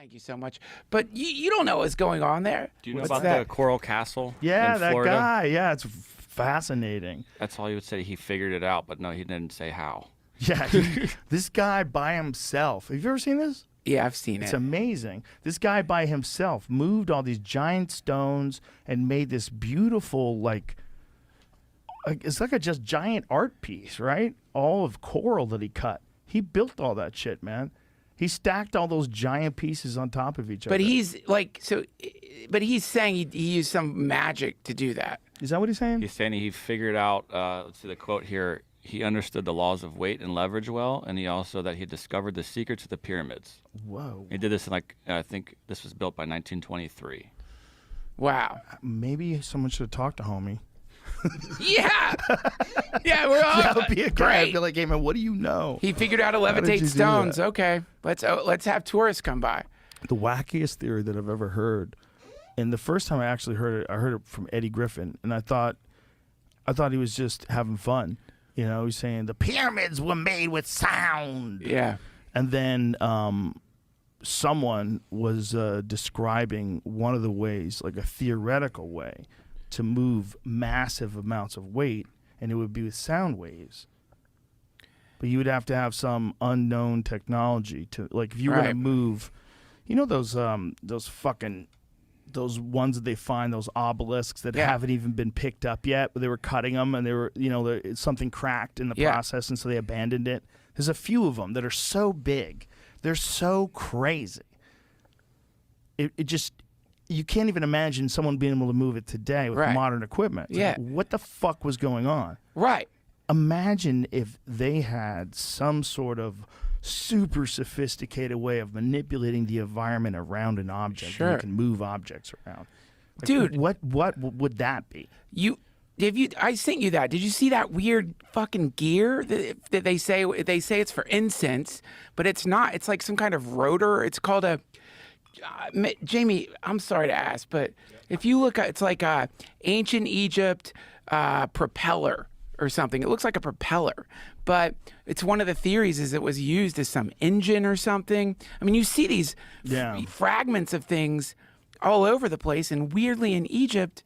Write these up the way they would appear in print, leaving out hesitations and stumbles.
Thank you so much. But you don't know what's going on there. Do you know about the Coral Castle? Yeah, in that Florida? guy. Yeah, it's fascinating. That's all he would say. He figured it out, but no, he didn't say how. Yeah, this guy by himself. Have you ever seen this? Yeah, I've seen it. It's amazing. This guy by himself moved all these giant stones and made this beautiful, like it's like a just giant art piece, right? All of coral that he cut. He built all that shit, man. He stacked all those giant pieces on top of each other. But he's like, but he's saying he used some magic to do that. Is that what he's saying? He's saying he figured out, let's see the quote here, he understood the laws of weight and leverage well, and he also that he discovered the secrets of the pyramids. Whoa. He did this in like, I think this was built by 1923. Wow. Maybe someone should have talked to homie. Yeah. Yeah, we're all That would be a guy. I'd great. be like, hey, man, what do you know? He figured out to did you levitate do stones. that? Okay, let's have tourists come by. The wackiest theory that I've ever heard, and the first time I actually heard it, I heard it from Eddie Griffin, and I thought he was just having fun. You know, he's saying the pyramids were made with sound. Yeah. And then someone was describing one of the ways, like a theoretical way, to move massive amounts of weight, and it would be with sound waves. But you would have to have some unknown technology to, like, if you were going to move, you know, those ones that they find, those obelisks that haven't even been picked up yet, but they were cutting them and they were, you know, something cracked in the process, and so they abandoned it. There's a few of them that are so big. They're so crazy. It just, you can't even imagine someone being able to move it today with modern equipment. It's like, what the fuck was going on? Right. Imagine if they had some sort of super sophisticated way of manipulating the environment around an object. Sure. And you can move objects around. Like, dude, what would that be? I sent you that. Did you see that weird fucking gear that they say it's for incense, but it's not. It's like some kind of rotor. It's called a Jamie, I'm sorry to ask, but if you look at, it's like a ancient Egypt propeller or something. It looks like a propeller, but it's one of the theories is it was used as some engine or something. I mean, you see these fragments of things all over the place, and weirdly in Egypt,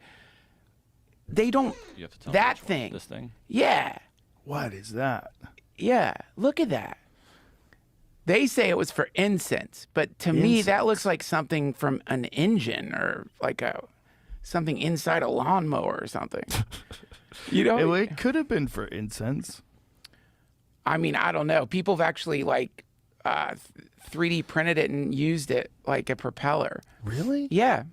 they don't. You have to tell that me thing. This thing. Yeah. What is that? Yeah. Look at that. They say it was for incense, but to me that looks like something from an engine or like something inside a lawnmower or something. You know, it could have been for incense. I mean, I don't know. People have actually like 3D printed it and used it like a propeller. Really? Yeah.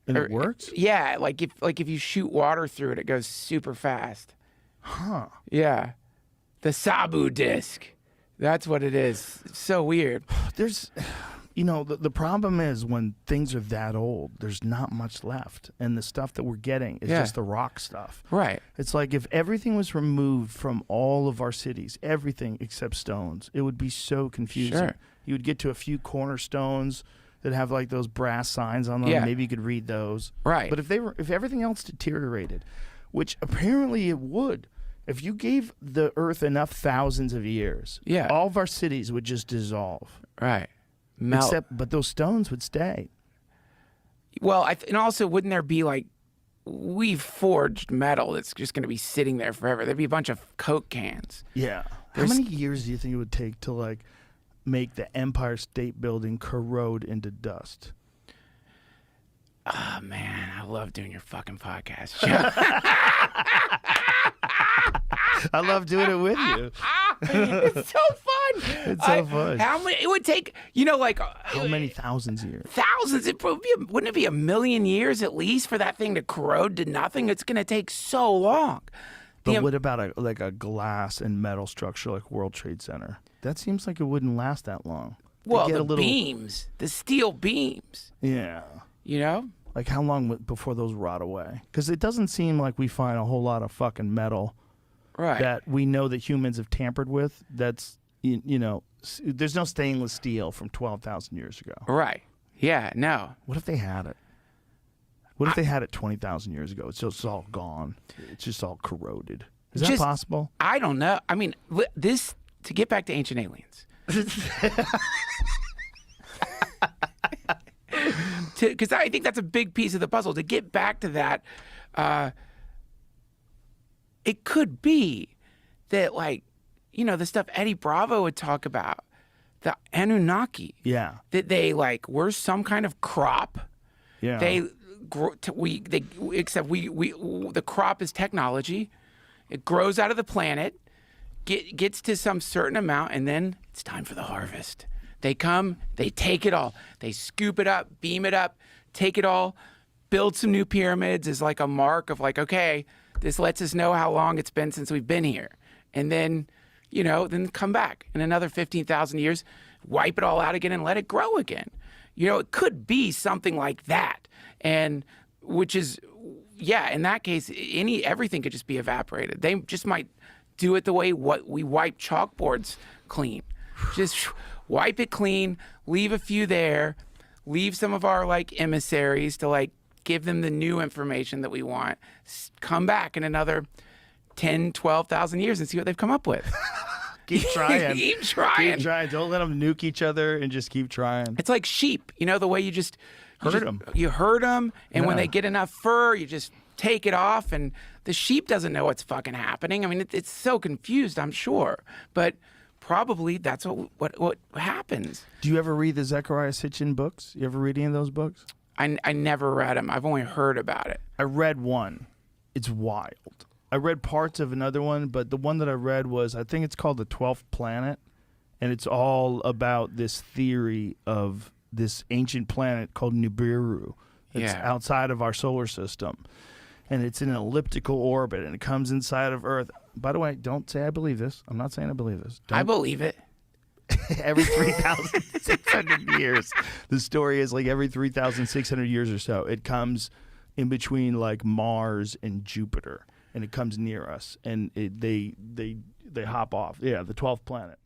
And it works? Yeah, like if you shoot water through it, it goes super fast. Huh. Yeah. The Sabu disc. That's what it is. It's so weird. There's, you know, the problem is when things are that old, there's not much left. And the stuff that we're getting is just the rock stuff. Right. It's like if everything was removed from all of our cities, everything except stones, it would be so confusing. Sure. You would get to a few cornerstones that have like those brass signs on them. Yeah. Maybe you could read those. Right. But if everything else deteriorated, which apparently it would, if you gave the earth enough thousands of years, all of our cities would just dissolve. Right. Melt. But those stones would stay. Well, and also, wouldn't there be like, we've forged metal that's just going to be sitting there forever? There'd be a bunch of Coke cans. Yeah. How many years do you think it would take to like make the Empire State Building corrode into dust? Oh man, I love doing your fucking podcast. I love doing it with you. It's so fun. It's so fun. How many? It would take, you know, like how many thousands of years? Thousands. Wouldn't it be a million years at least for that thing to corrode to nothing? It's going to take so long. But what about a glass and metal structure like World Trade Center? That seems like it wouldn't last that long. Well, the beams, the steel beams. Yeah. You know? Like how long before those rot away? Because it doesn't seem like we find a whole lot of fucking metal that we know that humans have tampered with. That's, you know, there's no stainless steel from 12,000 years ago. Right. Yeah, no. What if they had it? What if they had it 20,000 years ago? It's just all gone. It's just all corroded. Is that possible? I don't know. I mean, to get back to Ancient Aliens. because I think that's a big piece of the puzzle. To get back to that, it could be that, like, you know, the stuff Eddie Bravo would talk about, the Anunnaki. Yeah. That they, like, we're some kind of crop. Yeah. The crop is technology. It grows out of the planet, gets to some certain amount, and then it's time for the harvest. They come, they take it all. They scoop it up, beam it up, take it all, build some new pyramids as like a mark of like, okay, this lets us know how long it's been since we've been here. And then, you know, then come back in another 15,000 years, wipe it all out again and let it grow again. You know, it could be something like that. And which is, yeah, in that case, everything could just be evaporated. They just might do it the way we wipe chalkboards clean. Just wipe it clean, leave a few there, leave some of our like emissaries to like give them the new information that we want. Come back in another 10, 12,000 years and see what they've come up with. Keep trying. Keep trying. Keep trying. Don't let them nuke each other and just keep trying. It's like sheep, you know, the way you herd them. You herd them, and when Yeah. they get enough fur, you just take it off, and the sheep doesn't know what's fucking happening. I mean, it's so confused, I'm sure, but probably that's what happens. Do you ever read the Zecharia Sitchin books? You ever read any of those books? I never read them. I've only heard about it. I read one. It's wild. I read parts of another one, but the one that I read was, I think it's called The 12th Planet, and it's all about this theory of this ancient planet called Nibiru. It's outside of our solar system, and it's in an elliptical orbit, and it comes inside of Earth. By the way, don't say I believe this. I'm not saying I believe this. I believe it. Every 3,600 years. The story is like every 3,600 years or so, it comes in between like Mars and Jupiter, and it comes near us, and they hop off. Yeah, the 12th planet.